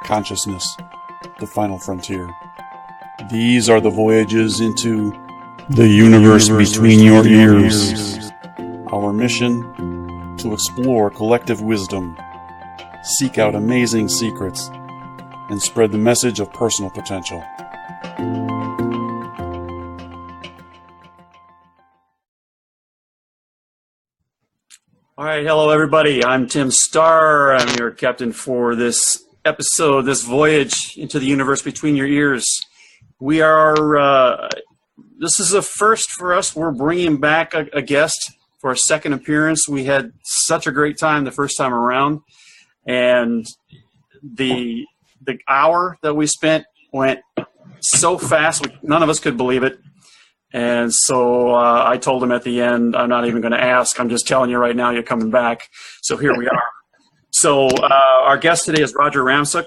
Consciousness, the final frontier. These are the voyages into the universe between your ears. Our mission, to explore collective wisdom, seek out amazing secrets, and spread the message of personal potential. All right, hello everybody. I'm Tim Starr. I'm your captain for this episode, this voyage into the universe between your ears. We are, this is a first for us. We're bringing back a guest for a second appearance. We had such a great time the first time around, and the hour that we spent went so fast, none of us could believe it. And so I told him at the end, I'm not even going to ask. I'm just telling you right now, you're coming back. So here we are. So our guest today is Roger Ramsukh.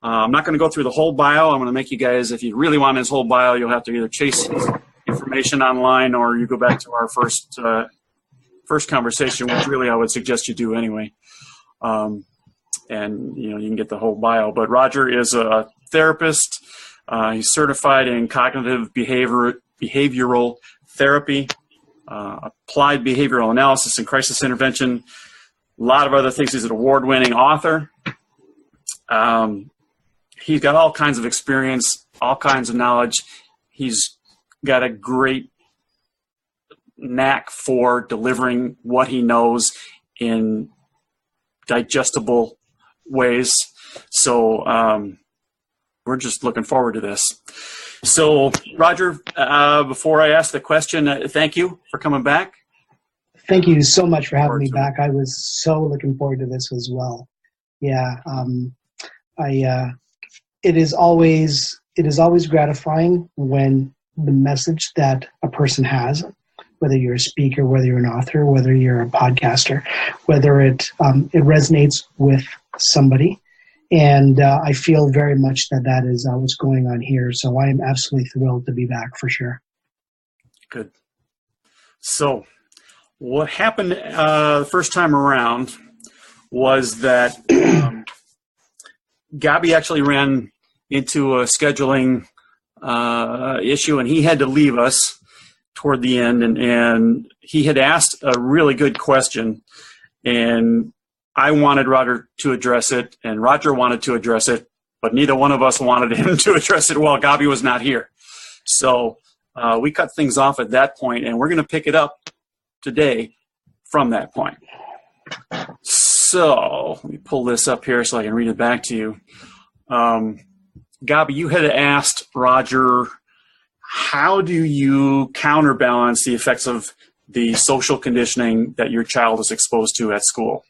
I'm not going to go through the whole bio. I'm going to make you guys, if you really want his whole bio, you'll have to either chase information online or you go back to our first conversation, which really I would suggest you do anyway. And you can get the whole bio. But Roger is a therapist. He's certified in cognitive behavioral therapy, applied behavioral analysis and crisis intervention. A lot of other things. He's an award-winning author. He's got all kinds of experience, all kinds of knowledge. He's got a great knack for delivering what he knows in digestible ways. So we're just looking forward to this. So, Roger, before I ask the question, thank you for coming back. Thank you so much for having me back. I was so looking forward to this as well. Yeah, it is always gratifying when the message that a person has, whether you're a speaker, whether you're an author, whether you're a podcaster, whether it resonates with somebody. And I feel very much that is what's going on here. So I am absolutely thrilled to be back for sure. Good. So what happened the first time around was that Gabi actually ran into a scheduling issue, and he had to leave us toward the end. And he had asked a really good question, and I wanted Roger to address it, and Roger wanted to address it, but neither one of us wanted him to address it while Gabi was not here. So we cut things off at that point, and we're going to pick it up today from that point. So let me pull this up here so I can read it back to you. Gabi, you had asked Roger, how do you counterbalance the effects of the social conditioning that your child is exposed to at school?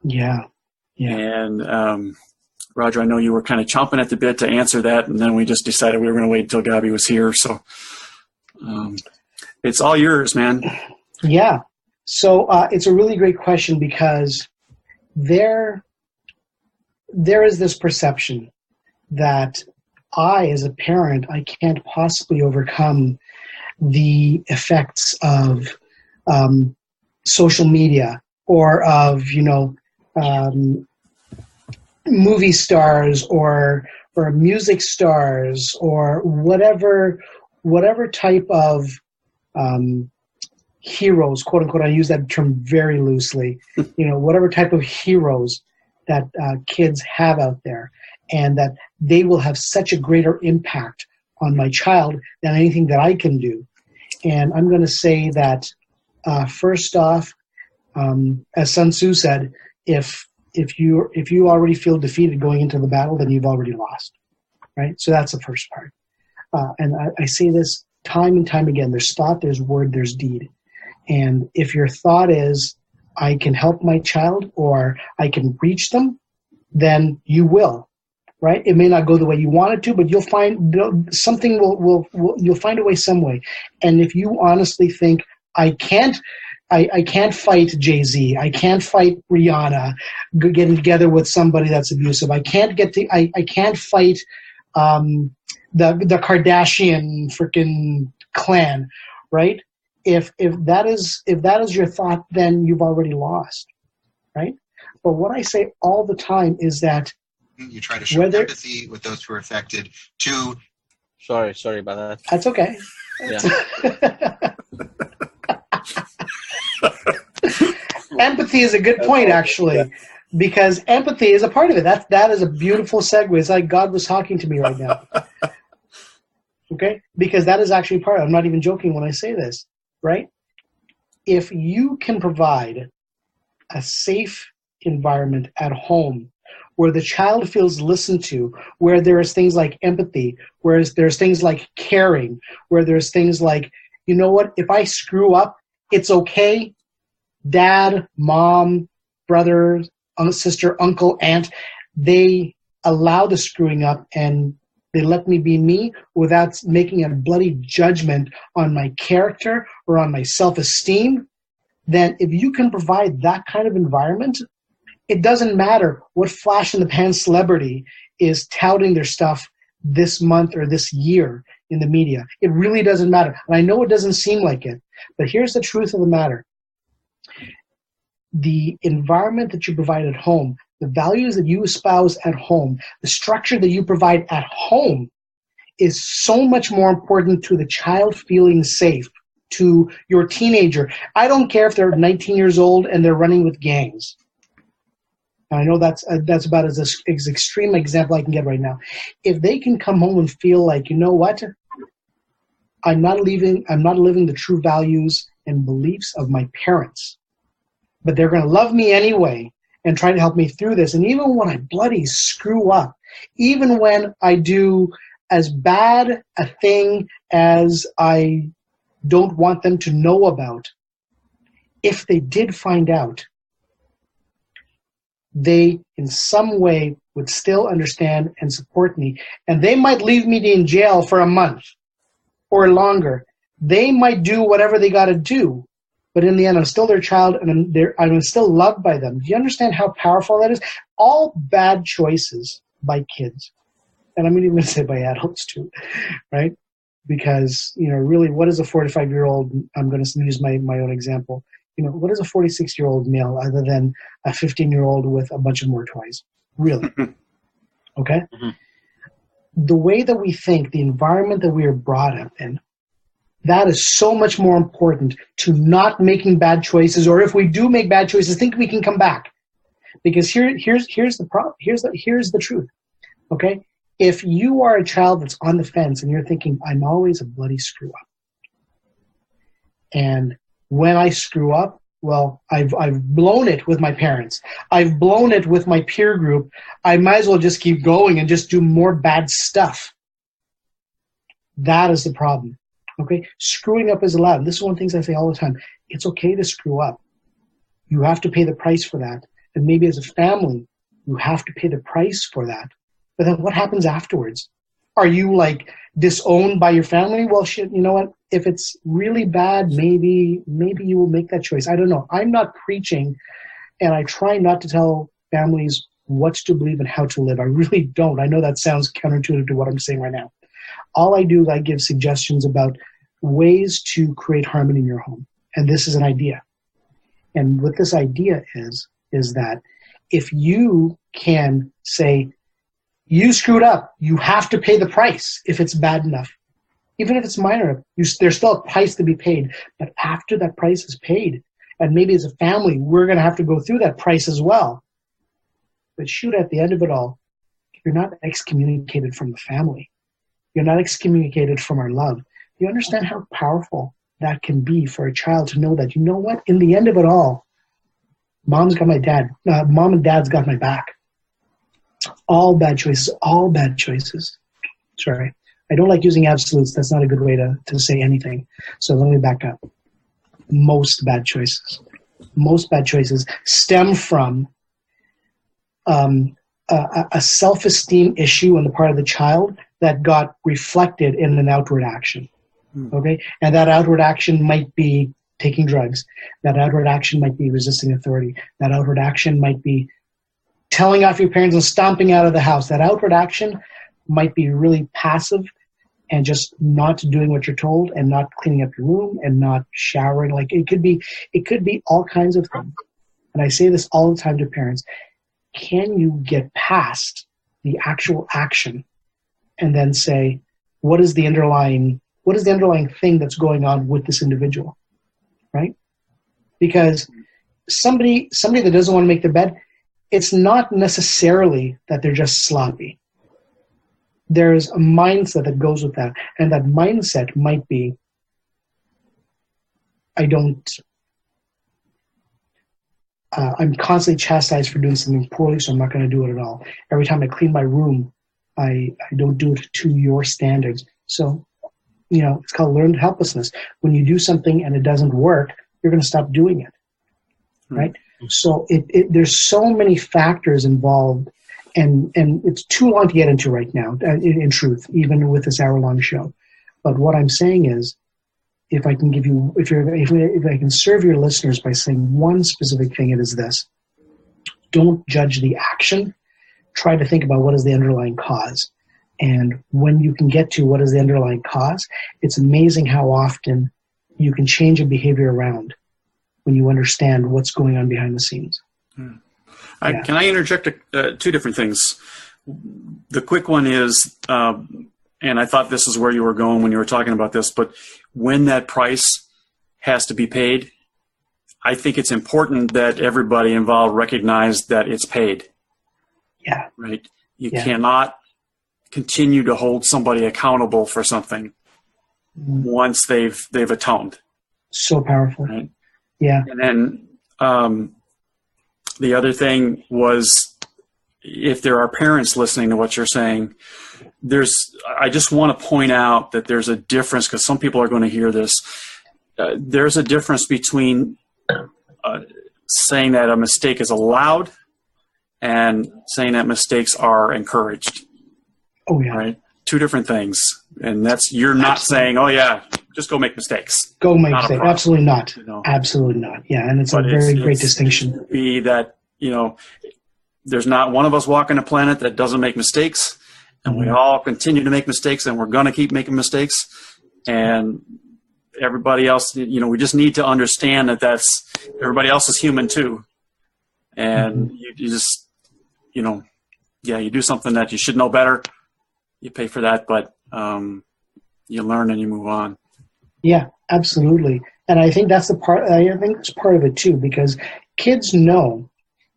Yeah. And Roger, I know you were kind of chomping at the bit to answer that, and then we just decided we were going to wait until Gabi was here. So it's all yours, man. Yeah. So it's a really great question because there is this perception that I, as a parent, I can't possibly overcome the effects of social media or of, movie stars or music stars or whatever type of heroes, quote unquote, I use that term very loosely, whatever type of heroes that kids have out there, and that they will have such a greater impact on my child than anything that I can do. And I'm going to say that first off, as Sun Tzu said, if you already feel defeated going into the battle, then you've already lost, right? So that's the first part. And I say this time and time again. There's thought, there's word, there's deed. And if your thought is, I can help my child or I can reach them, then you will, right? It may not go the way you want it to, but you'll find something you'll find a way some way. And if you honestly think, I can't fight Jay-Z. I can't fight Rihanna getting together with somebody that's abusive. I can't fight the Kardashian freaking clan, right? If that is your thought, then you've already lost, right? But what I say all the time is that you try to show empathy with those who are affected. To Sorry about that. That's okay. Yeah. Empathy is a good point, actually, because empathy is a part of it. That is a beautiful segue. It's like God was talking to me right now. Okay? Because that is actually part of it. I'm not even joking when I say this, right? If you can provide a safe environment at home where the child feels listened to, where there's things like empathy, where there's things like caring, where there's things like, you know what, if I screw up, it's okay. Dad, mom, brother, sister, uncle, aunt, they allow the screwing up and they let me be me without making a bloody judgment on my character or on my self-esteem. Then if you can provide that kind of environment, it doesn't matter what flash-in-the-pan celebrity is touting their stuff this month or this year in the media. It really doesn't matter. And I know it doesn't seem like it, but here's the truth of the matter. The environment that you provide at home, the values that you espouse at home, the structure that you provide at home is so much more important to the child feeling safe, to your teenager. I don't care if they're 19 years old and they're running with gangs. I know that's about as extreme example I can get right now. If they can come home and feel like, you know what, I'm not living the true values and beliefs of my parents, but they're going to love me anyway and try to help me through this. And even when I bloody screw up, even when I do as bad a thing as I don't want them to know about, if they did find out, they in some way would still understand and support me. And they might leave me in jail for a month or longer. They might do whatever they got to do. But in the end, I'm still their child, and I'm still loved by them. Do you understand how powerful that is? All bad choices by kids, and I'm even going to say by adults too, right? Because, really, what is a 45-year-old? I'm going to use my own example. What is a 46-year-old male other than a 15-year-old with a bunch of more toys? Really? Okay? Mm-hmm. The way that we think, the environment that we are brought up in, that is so much more important to not making bad choices, or if we do make bad choices, think we can come back. Because here's the problem. Here's the truth. Okay? If you are a child that's on the fence and you're thinking, I'm always a bloody screw up, and when I screw up, well, I've blown it with my parents. I've blown it with my peer group. I might as well just keep going and just do more bad stuff. That is the problem. Okay? Screwing up is allowed. This is one of the things I say all the time. It's okay to screw up. You have to pay the price for that. And maybe as a family, you have to pay the price for that. But then what happens afterwards? Are you disowned by your family? Well, shit, you know what? If it's really bad, maybe you will make that choice. I don't know. I'm not preaching, and I try not to tell families what to believe and how to live. I really don't. I know that sounds counterintuitive to what I'm saying right now. All I do is I give suggestions about ways to create harmony in your home. And this is an idea. And what this idea is that if you can say, you screwed up, you have to pay the price if it's bad enough. Even if it's minor, there's still a price to be paid. But after that price is paid, and maybe as a family, we're going to have to go through that price as well. But shoot, at the end of it all, you're not excommunicated from the family. You're not excommunicated from our love. You understand how powerful that can be for a child to know that, you know what, in the end of it all, mom and dad's got my back. All bad choices. Sorry. I don't like using absolutes. That's not a good way to say anything. So let me back up. Most bad choices stem from a self-esteem issue on the part of the child that got reflected in an outward action. Okay? And that outward action might be taking drugs. That outward action might be resisting authority. That outward action might be telling off your parents and stomping out of the house. That outward action might be really passive and just not doing what you're told and not cleaning up your room and not showering. It could be all kinds of things. and I say this all the time to parents, can you get past the actual action and then say, what is the underlying thing that's going on with this individual, right? Because somebody that doesn't want to make their bed, it's not necessarily that they're just sloppy. There's a mindset that goes with that, and that mindset might be, I'm constantly chastised for doing something poorly, so I'm not going to do it at all. Every time I clean my room, I don't do it to your standards. So, it's called learned helplessness. When you do something and it doesn't work, you're going to stop doing it, right? Mm-hmm. So there's so many factors involved, and it's too long to get into right now, in truth, even with this hour-long show. But what I'm saying is, if I can serve your listeners by saying one specific thing, it is this: don't judge the action. Try to think about what is the underlying cause. And when you can get to what is the underlying cause, it's amazing how often you can change a behavior around when you understand what's going on behind the scenes. Can I interject two different things? The quick one is, and I thought this is where you were going when you were talking about this, but when that price has to be paid, I think it's important that everybody involved recognize that it's paid. Yeah. Right? You cannot continue to hold somebody accountable for something once they've atoned. So powerful. Right? Yeah. And then the other thing was, if there are parents listening to what you're saying, I just want to point out that there's a difference, because some people are going to hear this. There's a difference between saying that a mistake is allowed and saying that mistakes are encouraged. Oh, yeah. Right? Two different things. And you're not saying, oh, yeah, just go make mistakes. Go make mistakes. Absolutely not. Absolutely not. Yeah, and it's a very great distinction. Be that, there's not one of us walking the planet that doesn't make mistakes, and we all continue to make mistakes, and we're going to keep making mistakes. And everybody else, we just need to understand that everybody else is human too. And you just, you do something that you should know better. You pay for that, but you learn and you move on. Yeah, absolutely. And I think that's part of it too, because kids know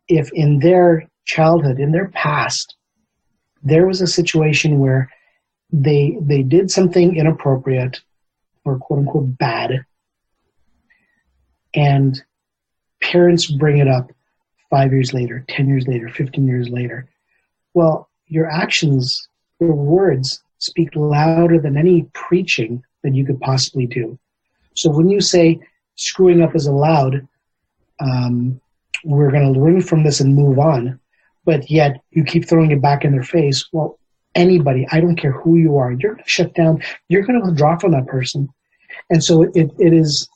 if in their childhood, in their past, there was a situation where they did something inappropriate or quote unquote bad, and parents bring it up 5 years later, 10 years later, 15 years later. Well, your actions, your words speak louder than any preaching that you could possibly do. So when you say screwing up is allowed, we're going to learn from this and move on, but yet you keep throwing it back in their face. Well, anybody, I don't care who you are, you're going to shut down, you're going to withdraw from that person. And so it is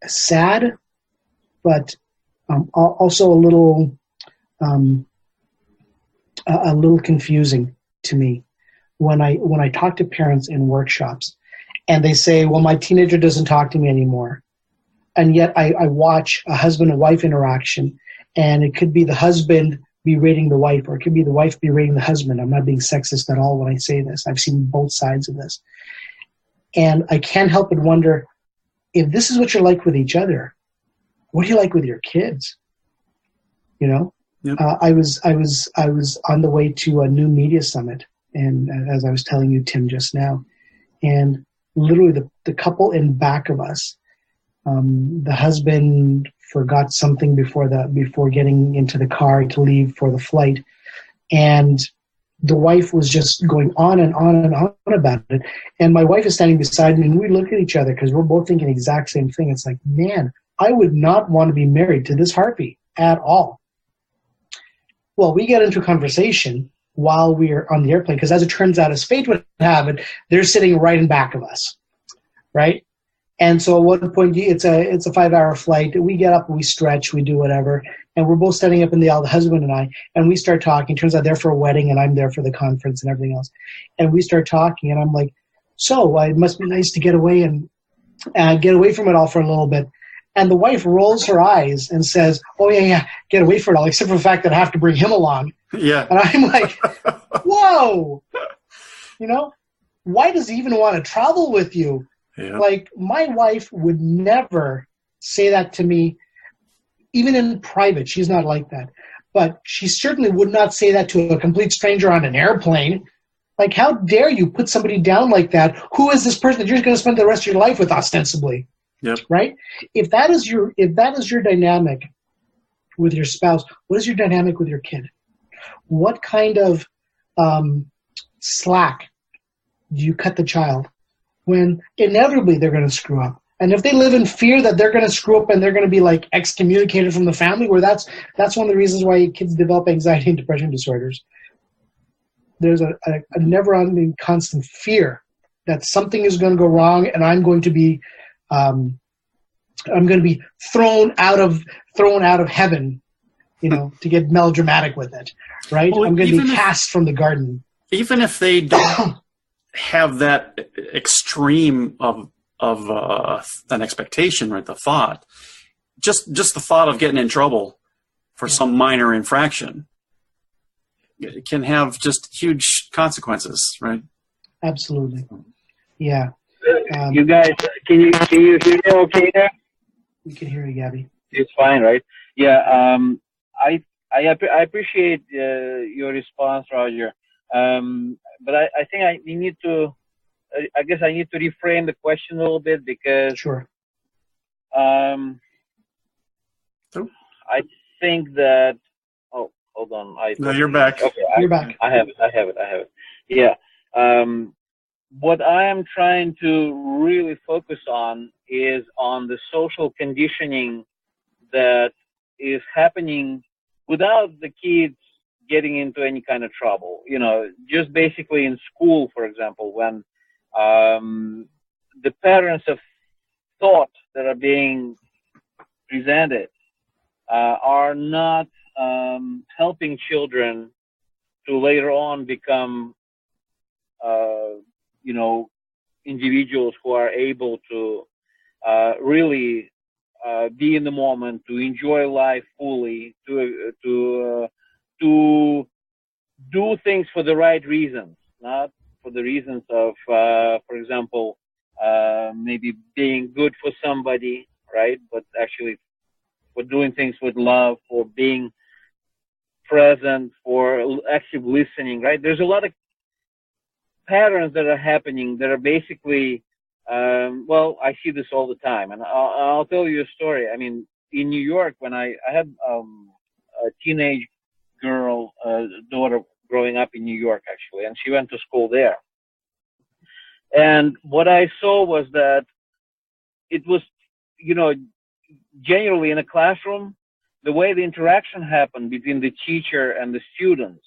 sad, but also a little confusing to me when I talk to parents in workshops and they say, well, my teenager doesn't talk to me anymore. And yet I watch a husband and wife interaction, and it could be the husband berating the wife, or it could be the wife berating the husband. I'm not being sexist at all when I say this. I've seen both sides of this. And I can't help but wonder, if this is what you're like with each other, what are you like with your kids? Yep. I was on the way to a new media summit, and as I was telling you, Tim, just now, and literally the couple in back of us, the husband forgot something before getting into the car to leave for the flight, and the wife was just going on and on and on about it. And my wife is standing beside me, and we look at each other because we're both thinking the exact same thing. It's like, man, I would not want to be married to this harpy at all. Well, we get into a conversation while we're on the airplane, because as it turns out, as fate would have it, they're sitting right in back of us, right? And so at one point, it's a 5-hour flight. We get up, we stretch, we do whatever, and we're both standing up in the aisle, the husband and I, and we start talking. Turns out they're for a wedding, and I'm there for the conference and everything else. And we start talking, and I'm like, so it must be nice to get away and get away from it all for a little bit. And the wife rolls her eyes and says, oh, yeah, get away from it all, except for the fact that I have to bring him along. Yeah. And I'm like, whoa, why does he even want to travel with you? Yeah. Like, my wife would never say that to me, even in private. She's not like that. But she certainly would not say that to a complete stranger on an airplane. Like, how dare you put somebody down like that? Who is this person that you're going to spend the rest of your life with, ostensibly? Yep. Right? If that is your dynamic with your spouse, what is your dynamic with your kid? What kind of slack do you cut the child when inevitably they're going to screw up? And if they live in fear that they're going to screw up and they're going to be like excommunicated from the family, where that's one of the reasons why kids develop anxiety and depression disorders. There's a never-ending constant fear that something is going to go wrong, and I'm going to be thrown out of heaven, to get melodramatic with it, right? Well, I'm going to be cast from the garden. Even if they don't have that extreme of an expectation, right? The thought, just the thought of getting in trouble for some minor infraction, it can have just huge consequences, right? Absolutely. Yeah. You guys, can you hear me okay there? We can hear you, Gabby. It's fine, right? Yeah. I appreciate your response, Roger. But I think I need to reframe the question a little bit, because Sure. I think that. Oh, hold on. No, you're back. Okay, you're back. I have it. Yeah. What I am trying to really focus on is on the social conditioning that is happening without the kids getting into any kind of trouble. Just basically in school, for example, when the patterns of thought that are being presented are not helping children to later on become individuals who are able to really be in the moment, to enjoy life fully, to do things for the right reasons, not for the reasons of, for example, maybe being good for somebody, right? But actually for doing things with love, for being present, for active listening, right? There's a lot of patterns that are happening that are basically, I see this all the time, and I'll tell you a story. I mean, in New York, when I had a teenage girl, daughter growing up in New York, actually, and she went to school there. And what I saw was that it was, generally in a classroom, the way the interaction happened between the teacher and the students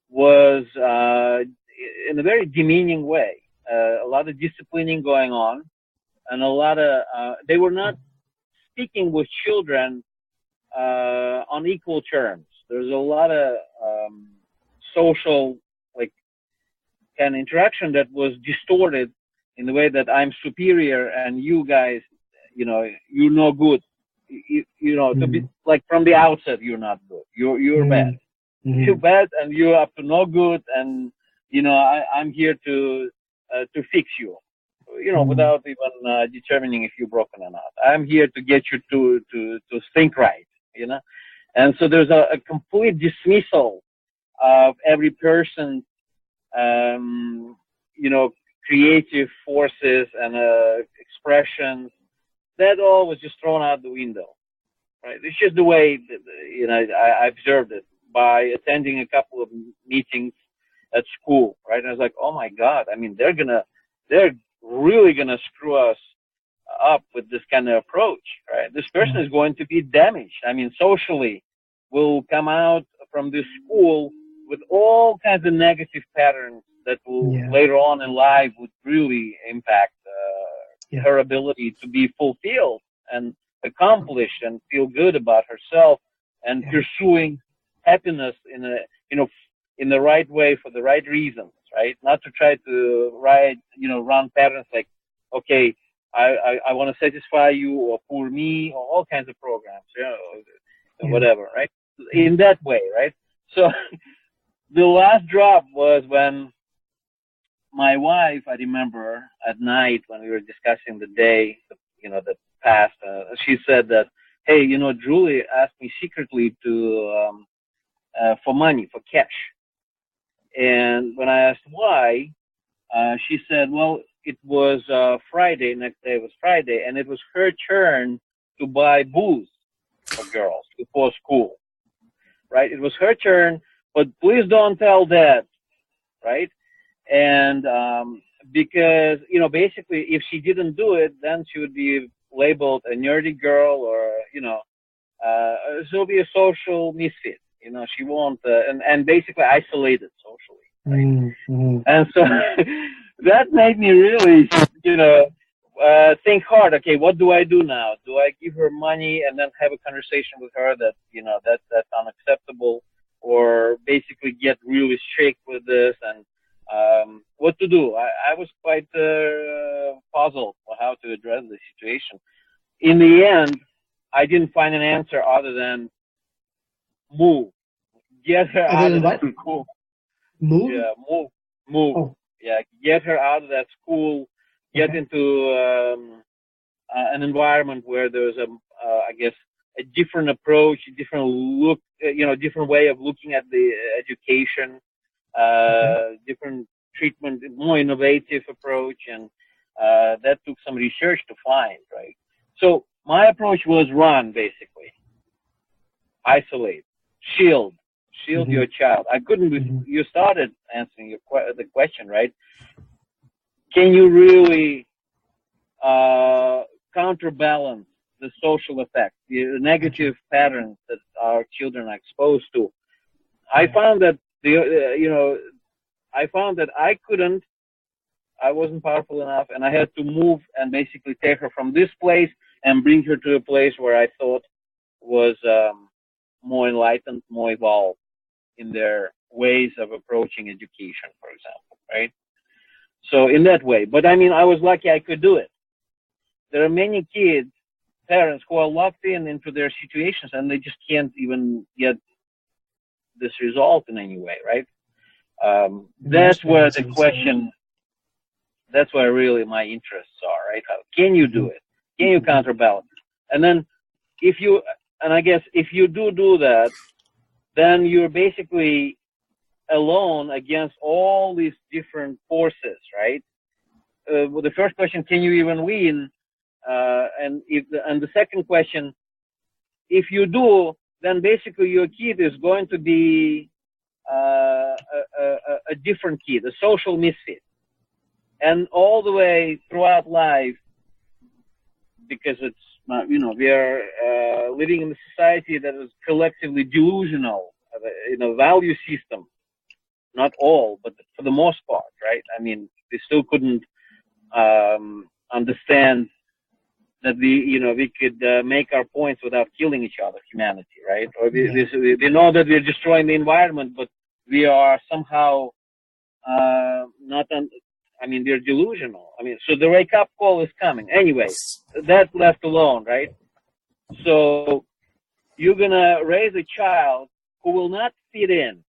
was in a very demeaning way. A lot of disciplining going on, and a lot of they were not speaking with children on equal terms. There's a lot of social kind of interaction that was distorted in the way that I'm superior and you guys, you're no good. To be like from the outset, you're not good. You're bad. You're bad, and you're up to no good. And I'm here to fix you. Without even determining if you're broken or not. I'm here to get you to think right. And so there's a complete dismissal of every person's creative forces and expressions. That all was just thrown out the window, right? It's just the way that, I observed it by attending a couple of meetings at school, right? And I was like, oh my God, I mean, they're really gonna screw us up with this kind of approach, right? This person is going to be damaged. I mean, socially, will come out from this school with all kinds of negative patterns that will later on in life would really impact her ability to be fulfilled and accomplished and feel good about herself and pursuing happiness in the right way for the right reasons, right? Not to try to run patterns like, okay, I want to satisfy you, or for me, or all kinds of programs, whatever, right? in that way, right? So the last drop was when my wife, I remember at night when we were discussing the day, that passed, she said that, hey, Julie asked me secretly to, for money, for cash. And when I asked why, she said, well, it was Friday, next day was Friday, and it was her turn to buy booze for girls before school, right? It was her turn, but please don't tell Dad, right? And because, basically if she didn't do it, then she would be labeled a nerdy girl or, she'll be a social misfit. She won't, and basically isolated socially. Right? Mm-hmm. And so that made me really, think hard. Okay, what do I do now? Do I give her money and then have a conversation with her that, that's unacceptable, or basically get really strict with this and what to do? I was quite puzzled for how to address the situation. In the end, I didn't find an answer other than move. Get her out of that school. Move? Yeah, move. Oh. Yeah, get her out of that school. Get into an environment where there's I guess, a different approach, a different look, different way of looking at the education, different treatment, more innovative approach, and that took some research to find, right? So my approach was run, basically. Isolate, shield your child. I couldn't. You started answering the question, right? Can you really counterbalance the social effects, the negative patterns that our children are exposed to? I found that I wasn't powerful enough, and I had to move and basically take her from this place and bring her to a place where I thought was more enlightened, more evolved in their ways of approaching education, for example, right? So in that way. But I mean, I was lucky I could do it. There are many kids, parents, who are locked into their situations and they just can't even get this resolved in any way, right? That's where the question, that's where really my interests are, right? How can you do it? Can you counterbalance? And then if you do that, then you're basically alone against all these different forces, right? Well, the first question, can you even win? And the second question, if you do, then basically your kid is going to be a different kid, a social misfit. And all the way throughout life, because it's, we are living in a society that is collectively delusional, value system. Not all, but for the most part, right? I mean, we still couldn't understand that we could make our points without killing each other, humanity, right? Or we know that we're destroying the environment, but we are somehow they're delusional. I mean, so the wake-up call is coming. Anyway, that's left alone, right? So you're going to raise a child who will not fit in.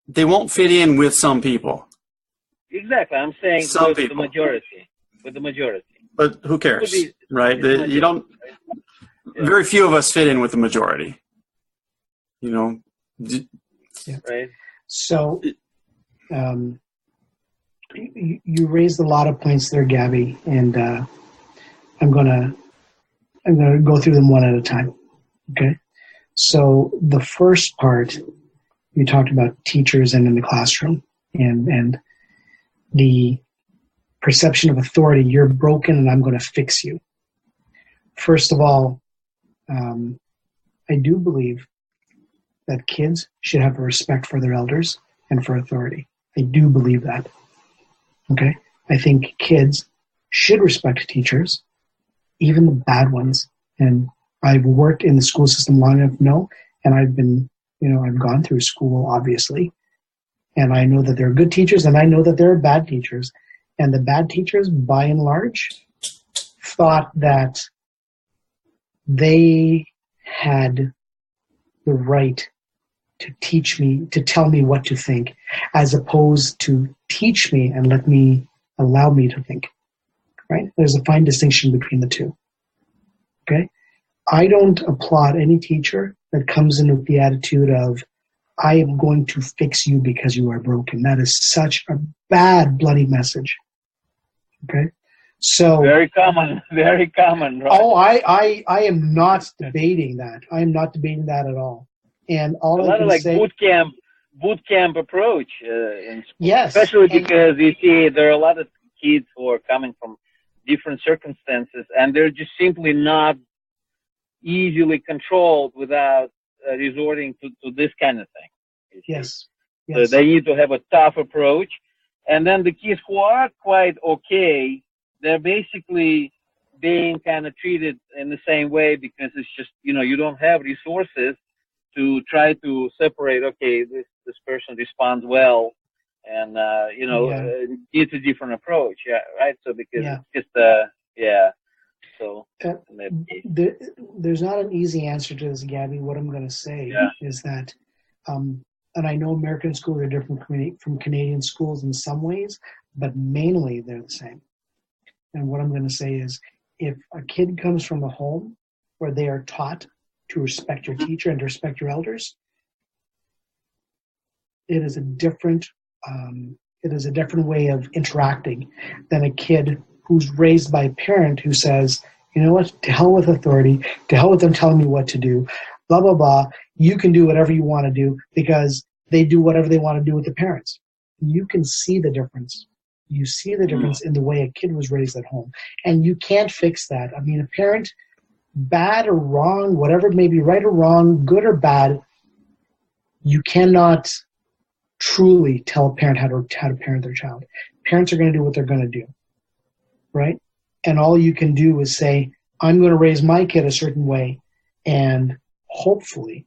They won't fit in with some people. Exactly. I'm saying with the majority. But who cares, right? You don't, very few of us fit in with the majority. Right. So, you raised a lot of points there, Gabby, and I'm gonna go through them one at a time. Okay. So the first part, you talked about teachers and in the classroom, and the perception of authority. You're broken, and I'm going to fix you. First of all, I do believe that kids should have a respect for their elders and for authority. I do believe that. Okay? I think kids should respect teachers, even the bad ones. And I've worked in the school system long enough to know, and I've been, I've gone through school, obviously. And I know that there are good teachers, and I know that there are bad teachers. And the bad teachers, by and large, thought that they had the right to teach me, to tell me what to think, as opposed to teach me and allow me to think, right? There's a fine distinction between the two, okay? I don't applaud any teacher that comes in with the attitude of, I am going to fix you because you are broken. That is such a bad, bloody message, okay? So very common, right? Oh, I am not debating that. I am not debating that at all. And all a I lot can of like say, boot camp approach in school. yes, Especially because you see there are a lot of kids who are coming from different circumstances, and they're just simply not easily controlled without resorting to this kind of thing. yes. So they need to have a tough approach. And then the kids who are quite okay, they're basically being kind of treated in the same way because it's just, you don't have resources to try to separate, okay, this person responds well and, it's a different approach. Yeah, right? So because it's just, so there's not an easy answer to this, Gabby. What I'm going to say is that, and I know American schools are different from Canadian schools in some ways, but mainly they're the same. And what I'm going to say is, if a kid comes from a home where they are taught to respect your teacher and to respect your elders, it is a different way of interacting than a kid who's raised by a parent who says, you know what, to hell with authority, to hell with them telling me what to do, blah, blah, blah. You can do whatever you want to do because they do whatever they want to do with the parents. You can see the difference. You see the difference in the way a kid was raised at home. And you can't fix that. I mean, a parent, bad or wrong, whatever it may be, right or wrong, good or bad, you cannot truly tell a parent how to parent their child. Parents are going to do what they're going to do, right? And all you can do is say, I'm going to raise my kid a certain way, and hopefully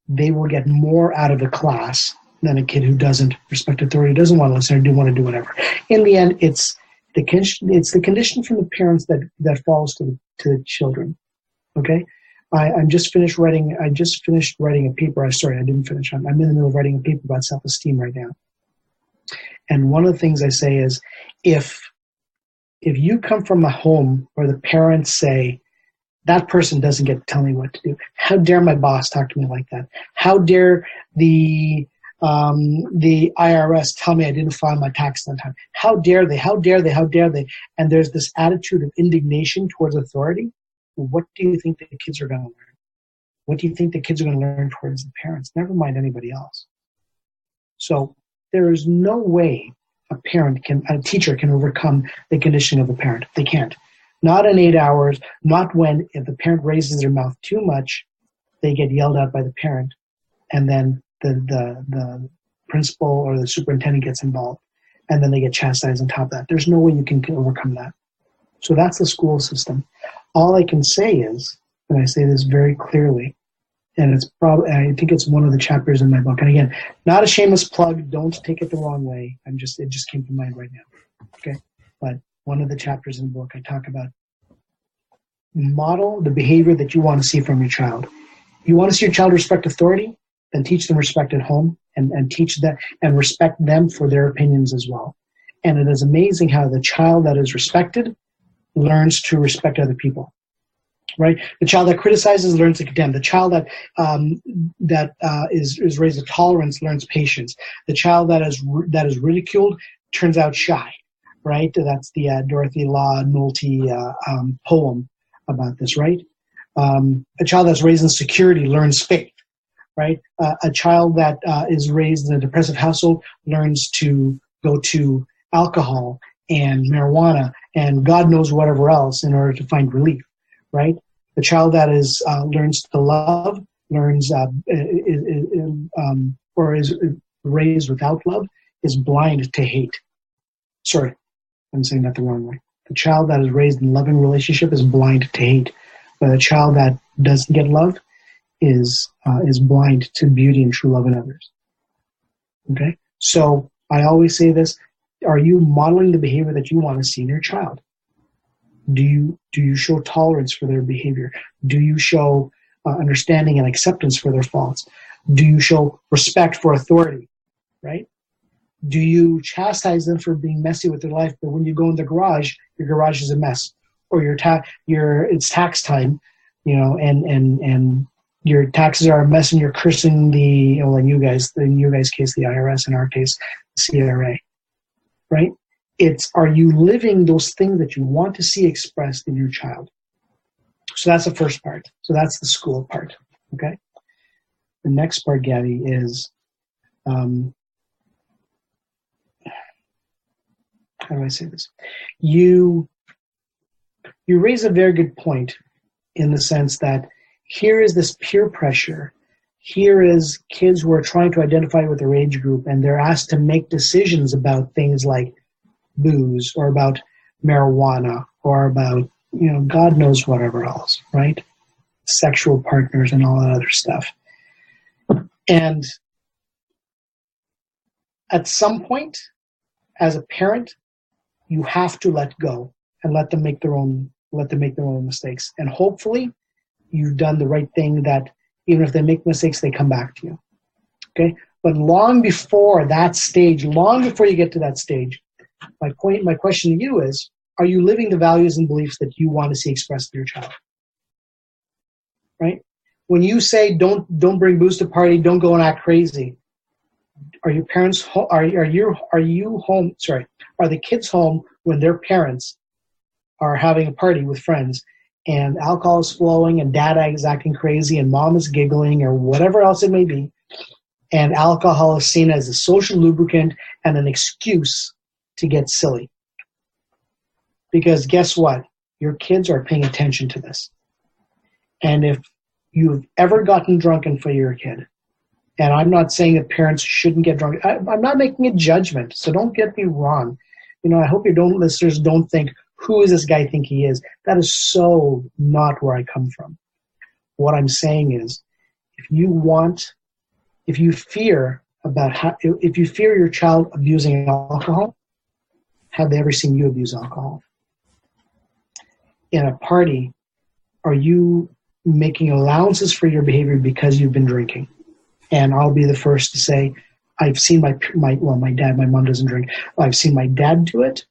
they will get more out of the class than a kid who doesn't respect authority, doesn't want to listen, or do want to do whatever. In the end, it's the condition from the parents that falls to the children. Okay, I just finished writing a paper. I didn't finish. I'm in the middle of writing a paper about self-esteem right now. And one of the things I say is, if you come from a home where the parents say, that person doesn't get to tell me what to do. How dare my boss talk to me like that? How dare the IRS tell me I didn't file my tax on time? How dare they? How dare they? How dare they? And there's this attitude of indignation towards authority. What do you think the kids are going to learn? What do you think the kids are going to learn towards the parents? Never mind anybody else. So there is no way a teacher can overcome the conditioning of a parent. They can't. Not in 8 hours, not when, if the parent raises their mouth too much, they get yelled at by the parent, and then the principal or the superintendent gets involved, and then they get chastised on top of that. There's no way you can overcome that. So that's the school system. All I can say is, and I say this very clearly, and I think it's one of the chapters in my book. And again, not a shameless plug. Don't take it the wrong way. It just came to mind right now. Okay, but one of the chapters in the book, I talk about model the behavior that you want to see from your child. You want to see your child respect authority, then teach them respect at home, and teach them and respect them for their opinions as well. And it is amazing how the child that is respected learns to respect other people. Right? The child that criticizes learns to condemn. The child that is raised with tolerance learns patience. The child that is ridiculed turns out shy. Right? That's the Dorothy Law Nolte poem about this. Right? A child that's raised in security learns faith. Right? A child that is raised in a depressive household learns to go to alcohol and marijuana and God knows whatever else in order to find relief. Right? The child that learns to love, or is raised without love, is blind to hate. Sorry, I'm saying that the wrong way. The child that is raised in a loving relationship is blind to hate, but a child that doesn't get love is blind to beauty and true love in others. Okay, so I always say this: are you modeling the behavior that you want to see in your child? Do you show tolerance for their behavior? Do you show understanding and acceptance for their faults? Do you show respect for authority, right? Do you chastise them for being messy with their life, but when you go in the garage, your garage is a mess, or it's tax time, and your taxes are a mess, and you're cursing in you guys' case, the IRS, in our case, the CRA, right? Are you living those things that you want to see expressed in your child? So that's the first part. So that's the school part, okay? The next part, Gabby, is, how do I say this? You raise a very good point in the sense that here is this peer pressure. Here is kids who are trying to identify with their age group, and they're asked to make decisions about things like booze or about marijuana or about, God knows whatever else, right? Sexual partners and all that other stuff. And at some point, as a parent, you have to let go and let them make their own mistakes. And hopefully you've done the right thing, that even if they make mistakes, they come back to you. Okay? But long before that stage, long before you get to that stage, my question to you is, are you living the values and beliefs that you want to see expressed in your child? Right? When you say don't bring booze to party, don't go and act crazy, are your parents are you home? Sorry, are the kids home when their parents are having a party with friends and alcohol is flowing and dad is acting crazy and mom is giggling or whatever else it may be, and alcohol is seen as a social lubricant and an excuse to get silly? Because guess what? Your kids are paying attention to this. And if you've ever gotten drunk in front of your kid, and I'm not saying that parents shouldn't get drunk. I'm not making a judgment, so don't get me wrong. I hope listeners don't think, who is this guy think he is? That is so not where I come from. What I'm saying is, if you fear your child abusing alcohol, have they ever seen you abuse alcohol? In a party, are you making allowances for your behavior because you've been drinking? And I'll be the first to say, I've seen my mom doesn't drink. I've seen my dad do it,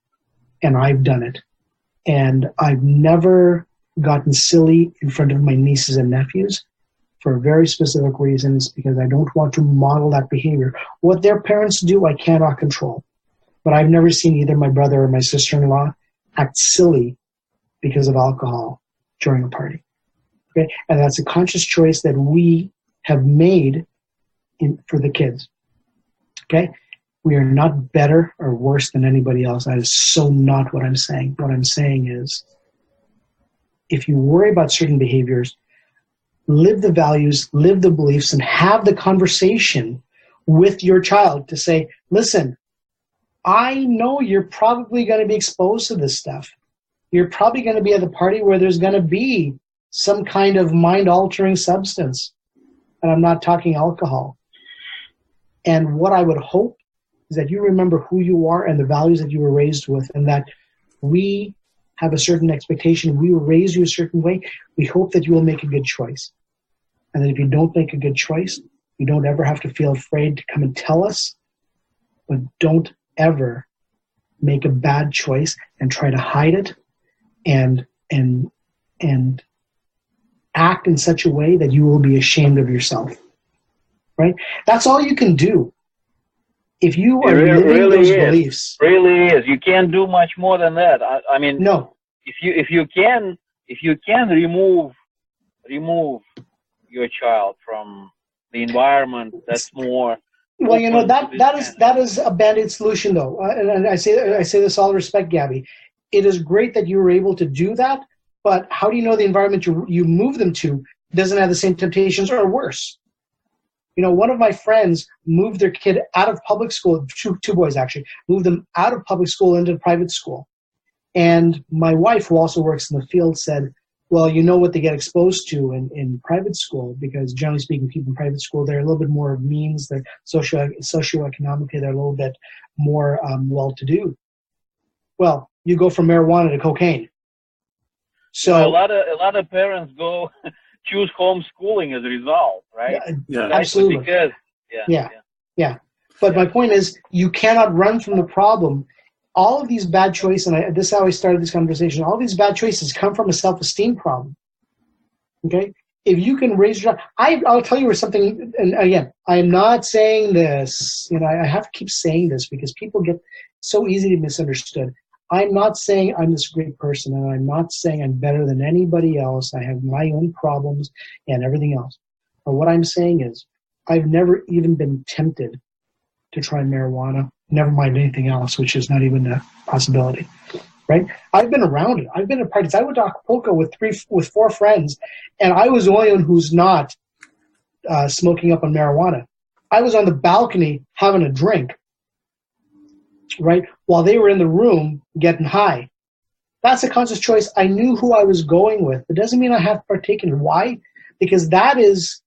and I've done it. And I've never gotten silly in front of my nieces and nephews for very specific reasons, because I don't want to model that behavior. What their parents do, I cannot control. But I've never seen either my brother or my sister-in-law act silly because of alcohol during a party. Okay? And that's a conscious choice that we have made for the kids. Okay? We are not better or worse than anybody else. That is so not what I'm saying. What I'm saying is, if you worry about certain behaviors, live the values, live the beliefs, and have the conversation with your child to say, listen, I know you're probably going to be exposed to this stuff. You're probably going to be at the party where there's going to be some kind of mind-altering substance. And I'm not talking alcohol. And what I would hope is that you remember who you are and the values that you were raised with, and that we have a certain expectation. We will raise you a certain way. We hope that you will make a good choice. And that if you don't make a good choice, you don't ever have to feel afraid to come and tell us, but don't ever make a bad choice and try to hide it and act in such a way that you will be ashamed of yourself. Right? That's all you can do. If you are living those beliefs, really is. You can't do much more than that. I mean, no. If you can remove your child from the environment, that's more. Well, that is a band-aid solution, though. And I say this all respect, Gabby. It is great that you were able to do that, but how do you know the environment you move them to doesn't have the same temptations or worse? One of my friends moved their kid out of public school, two boys actually, moved them out of public school into private school. And my wife, who also works in the field, said, well, you know what they get exposed to in private school, because generally speaking, people in private school, they're a little bit more means, they're socioeconomically, they're a little bit more well-to-do. Well, you go from marijuana to cocaine. So a lot of parents go choose homeschooling as a result, right? Yeah. absolutely. Because, Yeah. But my point is, you cannot run from the problem. All of these bad choices, and this is how I started this conversation, all these bad choices come from a self-esteem problem. Okay? If you can raise your, I'll tell you something, and again, I'm not saying this, I have to keep saying this because people get so easily misunderstood. I'm not saying I'm this great person, and I'm not saying I'm better than anybody else. I have my own problems and everything else. But what I'm saying is, I've never even been tempted to try marijuana, never mind anything else, which is not even a possibility, right? I've been around it. I've been at parties. I went to Acapulco with 4 friends, and I was the only one who's not smoking up on marijuana. I was on the balcony having a drink, right, while they were in the room getting high. That's a conscious choice. I knew who I was going with. It doesn't mean I have partaken. Why? Because that is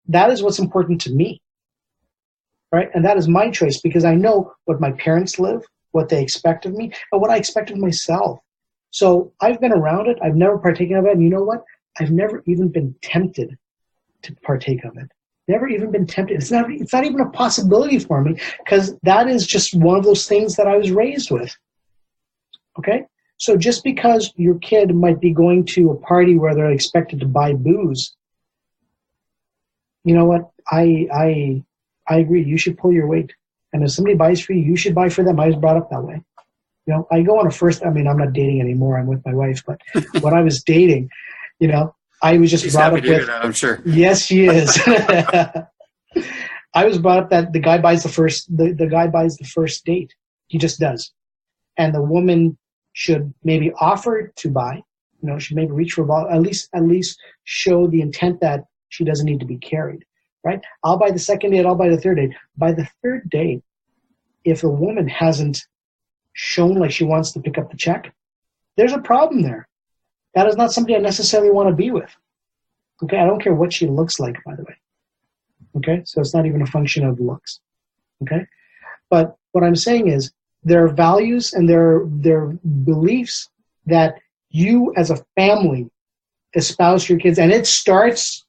what's important to me. Right? And that is my choice because I know what my parents live, what they expect of me, and what I expect of myself. So I've been around it. I've never partaken of it. And you know what? I've never even been tempted to partake of it. Never even been tempted. It's not even a possibility for me because that is just one of those things that I was raised with. Okay? So just because your kid might be going to a party where they're expected to buy booze, you know what? I agree. You should pull your weight. And if somebody buys for you, you should buy for them. I was brought up that way. I go on a first, I'm not dating anymore. I'm with my wife. But when I was dating, I was just She's brought happy up to hear with. that, I'm sure. Yes, she is. I was brought up that the guy buys the first date. He just does. And the woman should maybe offer to buy, should maybe reach for a ball, at least show the intent that she doesn't need to be carried. Right? I'll buy the second date, I'll buy the third date. By the third date, if a woman hasn't shown like she wants to pick up the check, there's a problem there. That is not somebody I necessarily want to be with. Okay? I don't care what she looks like, by the way. Okay? So it's not even a function of looks. Okay? But what I'm saying is there are values and there are beliefs that you as a family espouse your kids, and it starts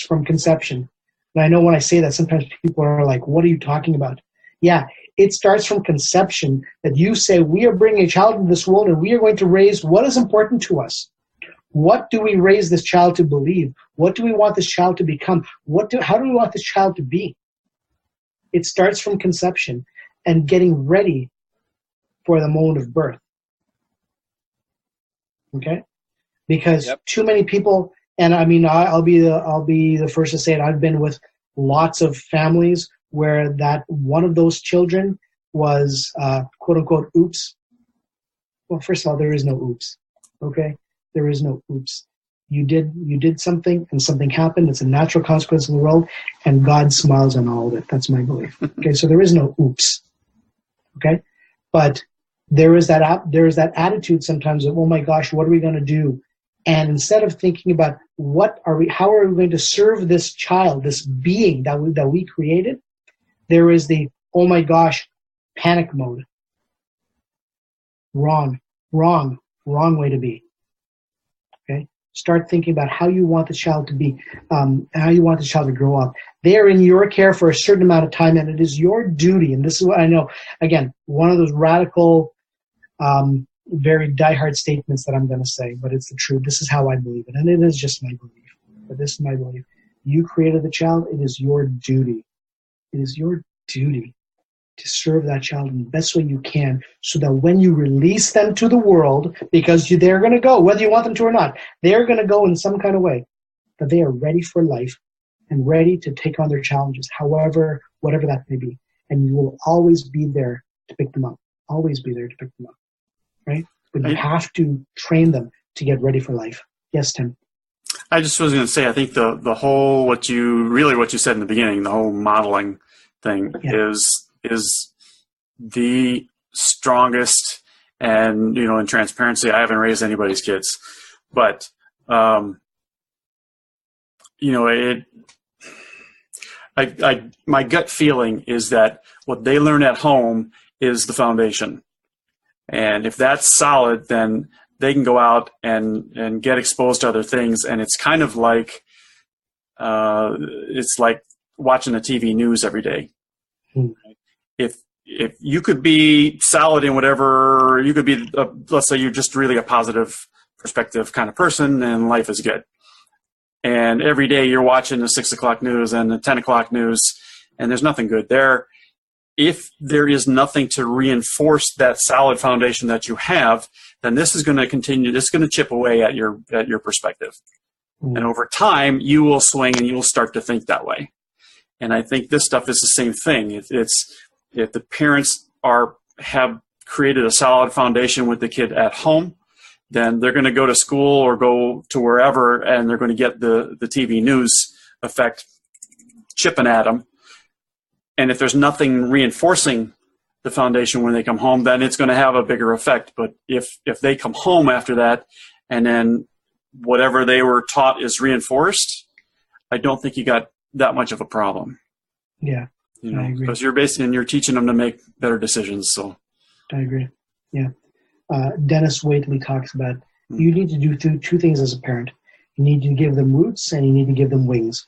from conception. And I know when I say that, sometimes people are like, what are you talking about? Yeah, it starts from conception that you say, we are bringing a child into this world and we are going to raise what is important to us. What do we raise this child to believe? What do we want this child to become? How do we want this child to be? It starts from conception and getting ready for the moment of birth. Okay? Because too many people, and I'll be the first to say it. I've been with lots of families where that one of those children was quote unquote oops. Well, first of all, there is no oops. Okay, there is no oops. You did something, and something happened. It's a natural consequence in the world, and God smiles on all of it. That's my belief. Okay, so there is no oops. Okay, but there is that attitude sometimes of, oh my gosh, what are we going to do? And instead of thinking about how are we going to serve this child, this being that we created, there is the, oh my gosh, panic mode. Wrong way to be. Okay? Start thinking about how you want the child to be, how you want the child to grow up. They are in your care for a certain amount of time, and it is your duty, and this is what I know, again, one of those radical, very diehard statements that I'm going to say, but it's the truth. This is how I believe it, and it is just my belief. But this is my belief. You created the child. It is your duty. It is your duty to serve that child in the best way you can, so that when you release them to the world, because they're going to go, whether you want them to or not, they're going to go in some kind of way, that they are ready for life and ready to take on their challenges, whatever that may be. And you will always be there to pick them up. Always be there to pick them up. Right? But you have to train them to get ready for life. Yes, Tim. I just was going to say, I think the whole, what you said in the beginning, the whole modeling thing is the strongest, and, in transparency, I haven't raised anybody's kids, but, my gut feeling is that what they learn at home is the foundation. And if that's solid, then they can go out and get exposed to other things. And it's kind of like, it's like watching the TV news every day. Hmm. If you could be solid in whatever, you could be, let's say you're just really a positive perspective kind of person and life is good. And every day you're watching the 6 o'clock news and the 10 o'clock news and there's nothing good there. If there is nothing to reinforce that solid foundation that you have, then this is going to continue. This is going to chip away at your perspective. Mm. And over time, you will swing and you will start to think that way. And I think this stuff is the same thing. It's if the parents have created a solid foundation with the kid at home, then they're going to go to school or go to wherever, and they're going to get the TV news effect chipping at them. And if there's nothing reinforcing the foundation when they come home, then it's going to have a bigger effect. But if they come home after that and then whatever they were taught is reinforced, I don't think you got that much of a problem. Yeah, I agree. Because you're teaching them to make better decisions. So I agree. Yeah. Dennis Waitley talks about you need to do two things as a parent. You need to give them roots and you need to give them wings.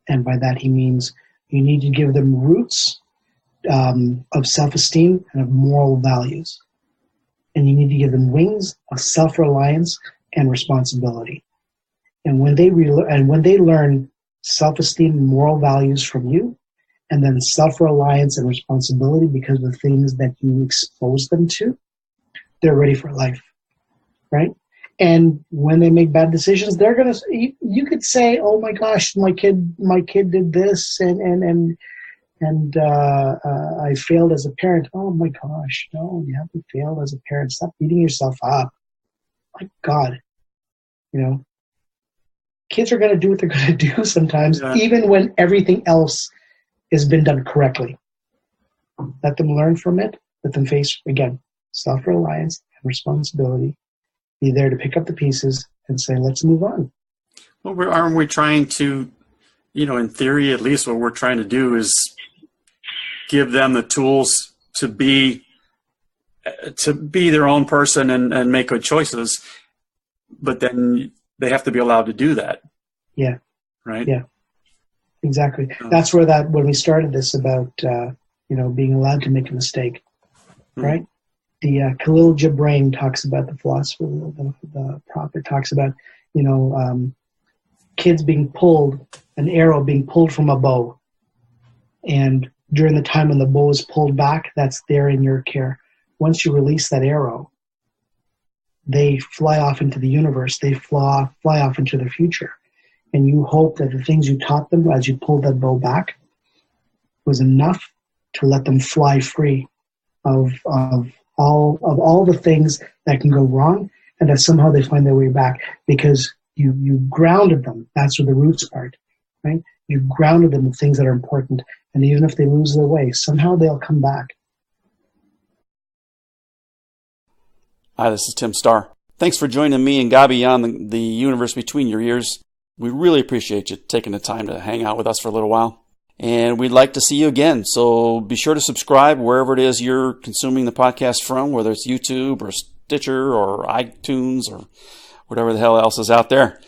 And by that he means you need to give them roots of self-esteem and of moral values. And you need to give them wings of self-reliance and responsibility. And when they learn self-esteem and moral values from you, and then self-reliance and responsibility because of the things that you expose them to, they're ready for life, right? And when they make bad decisions, they're gonna. You could say, "Oh my gosh, my kid did this, and I failed as a parent." Oh my gosh, no, you haven't failed as a parent. Stop beating yourself up. My God, kids are gonna do what they're gonna do sometimes, even when everything else has been done correctly. Let them learn from it. Let them face again self-reliance and responsibility. Be there to pick up the pieces and say, let's move on. Well, aren't we trying to, in theory, at least what we're trying to do is give them the tools to be their own person and make good choices. But then they have to be allowed to do that. Yeah. Right? Yeah. Exactly. That's where when we started this about, being allowed to make a mistake, right? The Khalil Gibran talks about the philosopher, the prophet talks about, kids being pulled, an arrow being pulled from a bow. And during the time when the bow is pulled back, that's there in your care. Once you release that arrow, they fly off into the universe. They fly off into the future. And you hope that the things you taught them as you pulled that bow back was enough to let them fly free of all the things that can go wrong, and that somehow they find their way back because you grounded them. That's where the roots part, right? You grounded them with things that are important, and even if they lose their way, somehow they'll come back. Hi, this is Tim Starr. Thanks for joining me and Gabi on the universe between your ears. We really appreciate you taking the time to hang out with us for a little while. And we'd like to see you again. So be sure to subscribe wherever it is you're consuming the podcast from, whether it's YouTube or Stitcher or iTunes or whatever the hell else is out there.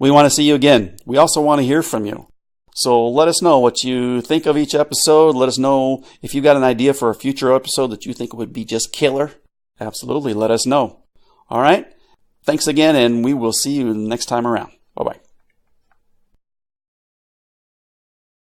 We want to see you again. We also want to hear from you. So let us know what you think of each episode. Let us know if you got an idea for a future episode that you think would be just killer. Absolutely, let us know. All right? Thanks again, and we will see you next time around. Bye-bye.